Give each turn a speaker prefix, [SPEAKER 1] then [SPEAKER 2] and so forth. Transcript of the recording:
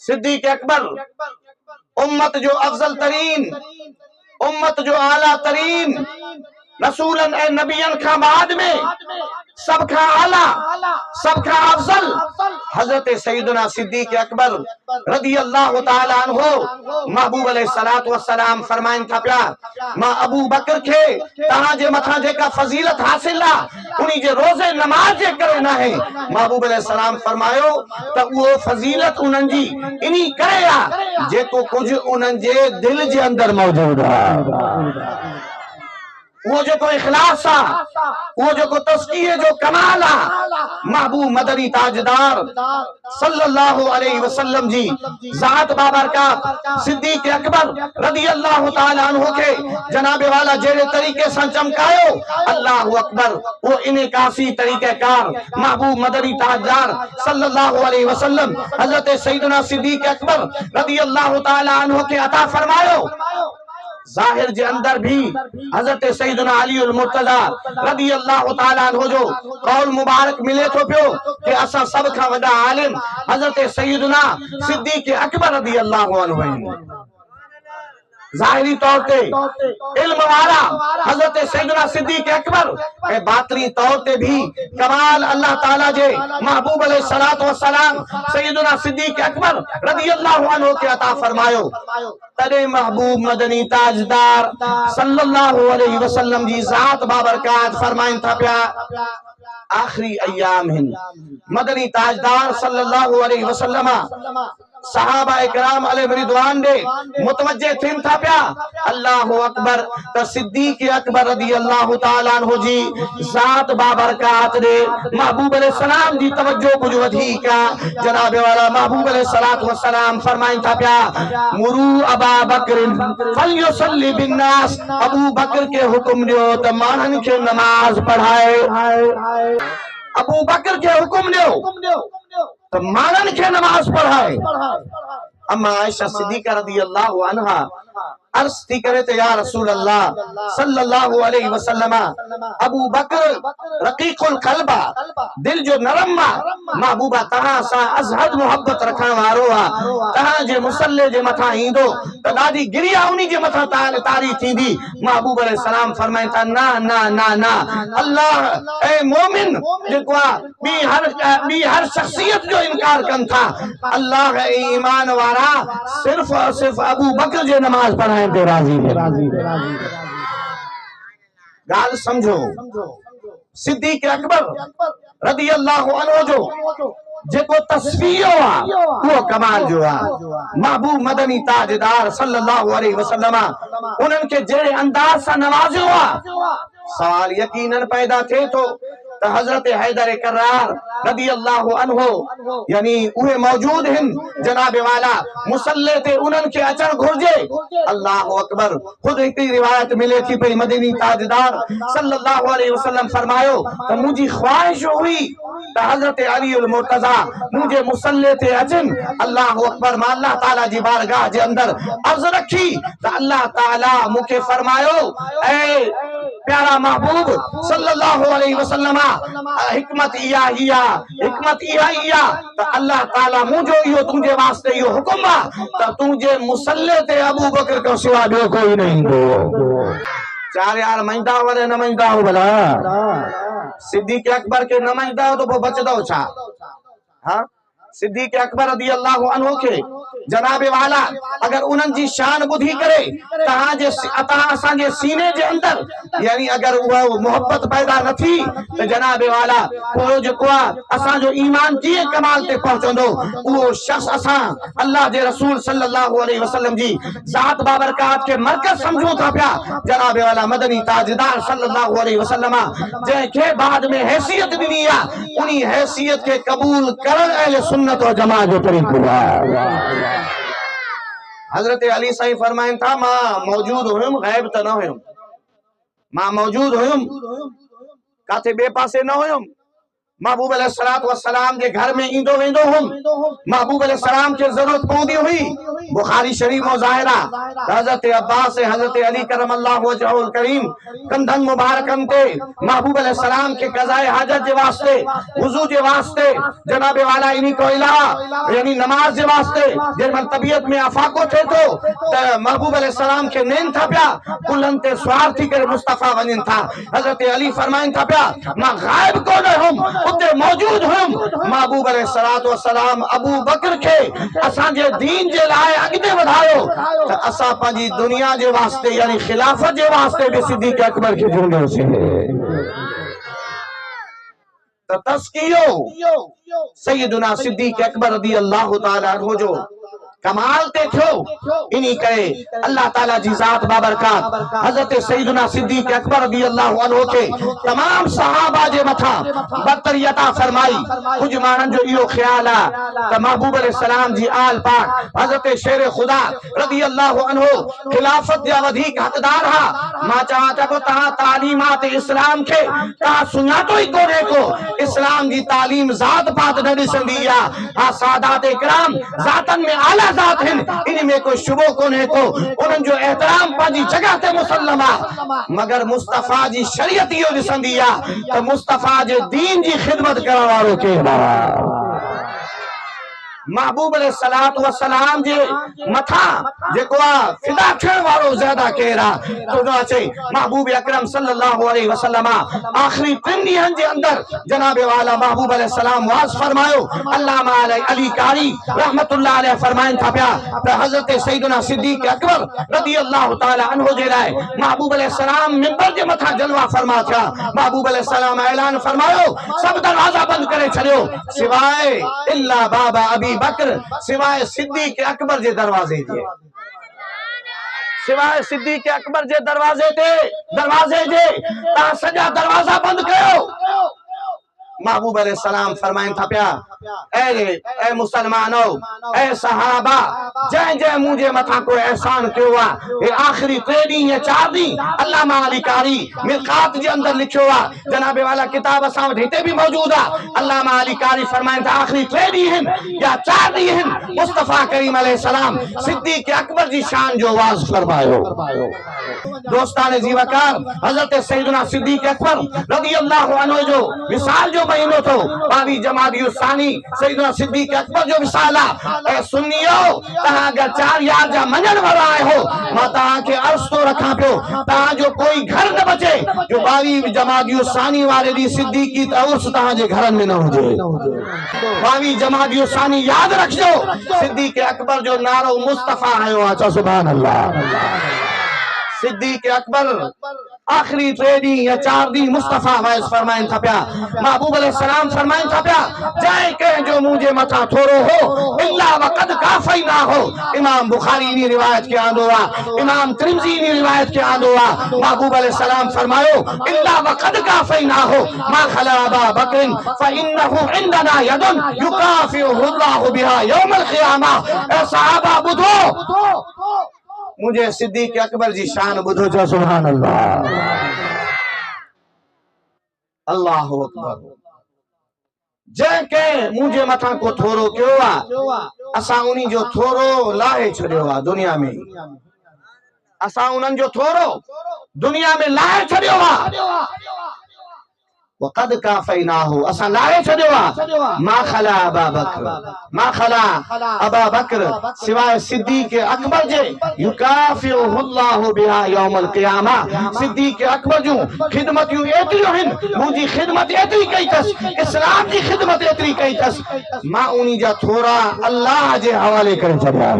[SPEAKER 1] सिद्दीक अकबर उम्मत जो अफजल तरीन, उम्मत जो आला तरीन, रसूलन ए नबियन का बाद में सबका आला, सबका अफजल हजरत सैयदना सिद्दीक अकबर रदी अल्लाह ताला अन्हु महबूब अलैहिस्सलात वस्सलाम फरमाइन था प्या मां अबू बकर के तहां जे मथा जेका फजीलत हासिल ला उनी जे रोजे नमाज जे करे ना है। महबूब अलैहिस्सलाम फरमायो त वो फजीलत उनन जी इनी करे आ जेको कुछ उनन जे दिल जे अंदर मौजूद है। वो जो को इखलास आ, वो जो को तस्कीये जो कमाल आ, महबूब मदनी ताजदार सल्लल्लाहु अलैहि वसल्लम जी जात बाबरकत सिद्दीक अकबर रदी अल्लाह ताला अन्हु के जनाबे वाला जेड़े तरीके से चमकायो अल्लाहु अकबर वो इन्हें कासी तरीके कार महबूब मदनी ताजदार सल्लल्लाहु अलैहि वसल्लम हजरत सैयदना सिद्दीक अकबर रदी अल्लाह ताला अन्हु के अता फरमायो। जाहिर जे अंदर भी हजरत सैयदना अली अल मुर्तजा रदी अल्लाह ताला अन्हु जो कौल मुबारक मिले तो पियो कि असा सब का वडा आलिम हजरत सैयदना सिद्दीक अकबर रदी अल्लाह अन्हु जाहिरी तौर पे इल्म वाला हजरत सैयदना सिद्दीक अकबर ए बातनी तौर पे भी कमाल अल्लाह ताला जे महबूब अलैहिस्सलातु वस्सलाम सैयदना सिद्दीक अकबर रदी अल्लाह अन्हु के अता फरमायो। तदे महबूब मदनी ताजदार सल्लल्लाहु अलैहि वसल्लम जी जात बाबरकत फरमाइन था प्या आखिरी अय्याम हिन मदनी ताजदार सल्लल्लाहु अलैहि वसल्लम सहाबा इकराम अलैहि रिदवान दे मुतवज्जे थिन था प्या अल्लाहु अकबर त सिद्दीक अकबर रदी अल्लाह ताला अन्हु जी जात बाबरकत दे महबूब अलैहिस्सलाम जी तवज्जो कुछ वधी का जनाब वाला महबूब अलैहिस्सलातु वस्सलाम फरमाइन था प्या मुरू अबा बकर फलयुसल्ली बिन्नास अबू बकर के हुक्म दियो त मानन के नमाज पढ़ाए। अबू बकर के हुक्म दियो तो मानन के नमाज पढ़ाए। अम्मा आयशा सिद्दीका रदी अल्लाह अन्हा अर्ज थी करे तो या रसूल अल्लाह सल्लल्लाहु अलैहि वसल्लम अबू बकर रकीकुल कल्बा दिल जो नरम मा महबूबा तहां सा अजहद मोहब्बत रखण वारो आ तहां जे मुसल्ले जे मथा ईंदो त ॾाढी गिरिया उनी जे मथा तारी थींदी। महबूब अलैहि सलाम फरमाइन था ना ना ना ना अल्लाह ए मोमिन जेको आ बी हर शख्सियत जो इनकार कन था अल्लाह ए ईमान वारा सिर्फ और सिर्फ अबू बकर जे नमाज पढ़ाए ते राजी गाल समझो। सिद्दीक अकबर रदी अल्लाह अन्हु जो जेको तस्वीर आ वो कमाल जो आ महबूब मदनी ताजदार सल्लल्लाहु अलैहि वसल्लम उनन के जेड़े अंदाज सा नवाजो आ सवाल यकीनन पैदा थे तो हजरत हैदर करार रदी अल्लाह अन्हु यानी उहे मौजूद हिन जनाबे वाला मुसल्ले ते उनन के अचण घुर्जे। अल्लाह अकबर खुद एक रिवायत मिले थी पे मदनी ताजदार सल्लल्लाहु अलैहि वसल्लम फरमायो तो मुझी ख्वाहिश हुई तो हजरत अली अल मुर्तजा मुझे मुसल्ले ते अचन अल्लाह अकबर मा अल्लाह ताला जी बारगाह जे अंदर अर्ज रखी तो अल्लाह ताला मुके फरमायो ए प्यारा महबूब सल्लल्लाहु अलैहि वसल्लम हिकमत इया तो अल्लाह ताला मुझो इहो तुझे वास्ते इहो हुकुम आ तो तुझे मुसल्ले ते अबू बकर को सिवा ॿियो कोई नहीं दो चार यार मंदा वरे न मंदा हो भला सिद्दीक अकबर के न मंदा हो तो वो बचदो छा। हां सिद्दीक अकबर रदी अल्लाह अन्हु के जनाबे वाला अगर उनन जी शान बुधी करे तहां जे अता असा जे सीने जे अंदर यानी अगर वो मोहब्बत पैदा न थी तो जनाबे वाला को जो को असा जो ईमान किए कमाल ते पहुंचंदो वो शख्स असा अल्लाह जे रसूल सल्लल्लाहु अलैहि वसल्लम जी जात बाबरकत के मरकज समझो था प्या जनाबे वाला मदनी ताजदार सल्लल्लाहु अलैहि वसल्लम जे के बाद में हैसियत दी आ उनी हैसियत के कबूल करन अहले सुन्नत व जमात जो तरीको हजरत अली साईं फरमाइन था मां मौजूद हुयम गैब त न हुयम मां मौजूद हुयम काथे बे पासे न हुयम महबूब अलैहिस्सलातु वस्सलाम के घर में इंदो वेंदो हुम महबूब अलैहिस्सलाम के जरूरत पौंदी हुई बुखारी शरीफ मुजाहिरा हजरत अब्बास से हजरत अली करमल्लाहु वजहुल करीम कंधन मुबारकन ते महबूब अलैहिस्सलाम के कज़ाए हाजत जे वास्ते वुजू जे वास्ते जनाब वाला इन्हीं को इलाहा यानी नमाज जे वास्ते जे मन तबीयत में आफाको थे तो महबूब अलैहिस्सलाम के नेन था प्या कुलन ते सवार थी करे मुस्तफा वनिन था हजरत अली फरमाइन था प्या मां गायब को न हम उते मौजूद हम महबूब अलैहिस्सलातु वस्सलाम अबू बकर के असा जे दीन जे लाए अगते वधायो त असा पाजी दुनिया जे वास्ते यानी खिलाफत जे वास्ते भी सिद्दीक अकबर के जुड़े से तो तस्कियो सैयदना सिद्दीक अकबर रदी अल्लाह ताला अन्हु जो कमाल ते थो इन्हीं करे अल्लाह ताला जी जात बाबरकात हजरत सैयदना सिद्दीक अकबर रदी अल्लाह अन्हु के तमाम सहाबा जे मथा बरतरी अता फरमाई कुछ मानन जो इहो ख्याल आ त महबूब अलैहिस्सलाम जी आल पाक हजरत शेर खुदा रदी अल्लाह अन्हु खिलाफत जा वधिक हकदार हा मां चाहता को ता तालीमात इस्लाम के ता सुञातो ही कोने को इस्लाम जी तालीम जात पात न दिसंदिया हा सादात इकराम जातन में आला जात हैं इनमें कोई शुबो कोने को उन जो एहतराम पाजी जगह ते मुसल्लमा मगर मुस्तफा जी शरीयत यो दिसंदिया तो मुस्तफा जे दीन जी खिदमत करण वालो के महबूब अलैहिस्सलातु वस्सलाम जे मथा जेको फिदा थियण वालो ज्यादा केरा तो न अचे महबूब अकरम सल्लल्लाहु अलैहि वसल्लम आखिरी 3 ॾींहनि जे अंदर जनाब वाला महबूब अलैहिस्सलाम वाज फरमायो अल्लामा अली कारी रहमतुल्लाह अलैहि फरमाइन था पिया त हजरत सैयदना सिद्दीक अकबर रदी अल्लाह ताला अन्हु जे लाए महबूब अलैहिस्सलाम मिंबर जे मथा जलवा फरमा था महबूब अलैहिस्सलाम ऐलान फरमायो सब दरवाजा बंद करे छड़ियो सिवाय इल्ला बाबा अबी बकर सिवाय सिद्दीक अकबर जे दरवाजे जे सिवाय सिद्दीक अकबर जे दरवाजे जे ता सजा दरवाजा बंद कयो महबूब अलैहिस्सलाम फरमाइन था पिया ए मुसलमानो ए सहाबा जय जय मुझे मथा को एहसान क्यों हुआ ये आखिरी 3 ॾींहं या 4 ॾींहं अल्लामा अली कारी मिलकात जे अंदर लिखियो आ जनाबे वाला किताब असां वटि हिते भी मौजूद आ अल्लामा अली कारी फरमाइन था आखिरी 3 ॾींहं या 4 ॾींहं मुस्तफा करीम अलैहिस्सलाम सिद्दीक अकबर जी शान जो वाज फरमायो दोस्तान जी वकार हजरत सैयदना सिद्दीक अकबर रदी अल्लाह अन्हु जो विसाल जो महीनो तो 22 जमादी सानी सैयदना सिद्दीक अकबर जो विसाला ए सुन्नियो तहां अगर 4 यार जा मनन वाला आए हो मां तहां के अर्ज तो रखा पियो तहां जो कोई घर न बचे जो 22 जमादी सानी वाले दी सिद्दीकी तौर्स तहां जे घर में न हुजे 22 जमादी सानी याद रखजो सिद्दीक अकबर जो नारो मुस्तफा आयो आ सुभान अल्लाह सिद्दीक अकबर आखिरी 3 ॾींहं या 4 ॾींहं मुस्तफा वाइस फरमाइन था पिया महबूब अलैहिस्सलाम फरमाइन था पिया जय के जो मुझे मथा थोरो हो इल्ला वक़द काफैना हो इमाम बुखारी नी रिवायत के आंदो आ इमाम तिरमिजी नी रिवायत के आंदो आ महबूब अलैहिस्सलाम फरमायो इल्ला वक़द काफैना हो मा खला अबा बकर फइन्नहु इंदना यदन युकाफिहु अल्लाहु बिहा यौमल क़ियामा ए सहाबा बुधो मुझे सिद्दीक अकबर जी शान बुधो जो सुभान अल्लाह अल्लाहु अकबर जंहिं कंहिं मुंहिंजे मथां को थोरो कयो आहे असां उन्हीं जो थोरो लाहे छॾियो आहे दुनिया में असां उन्हनि जो थोरो दुनिया में लाहे छॾियो आहे वक़द काफ़ैनाहु असां लाहे छॾियो आहे मा खला अबा बकर सिवाय सिद्दीक अकबर जे युकाफ़िहु अल्लाहु बिहा यौमल क़ियामा सिद्दीक अकबर जूं खिदमतियूं एतिरियूं आहिनि मुंहिंजी खिदमत एतिरी कई अथसि इस्लाम जी खिदमत एतिरी कई अथसि मां उन्हीं जा थोरा अल्लाह जे हवाले करे छॾिया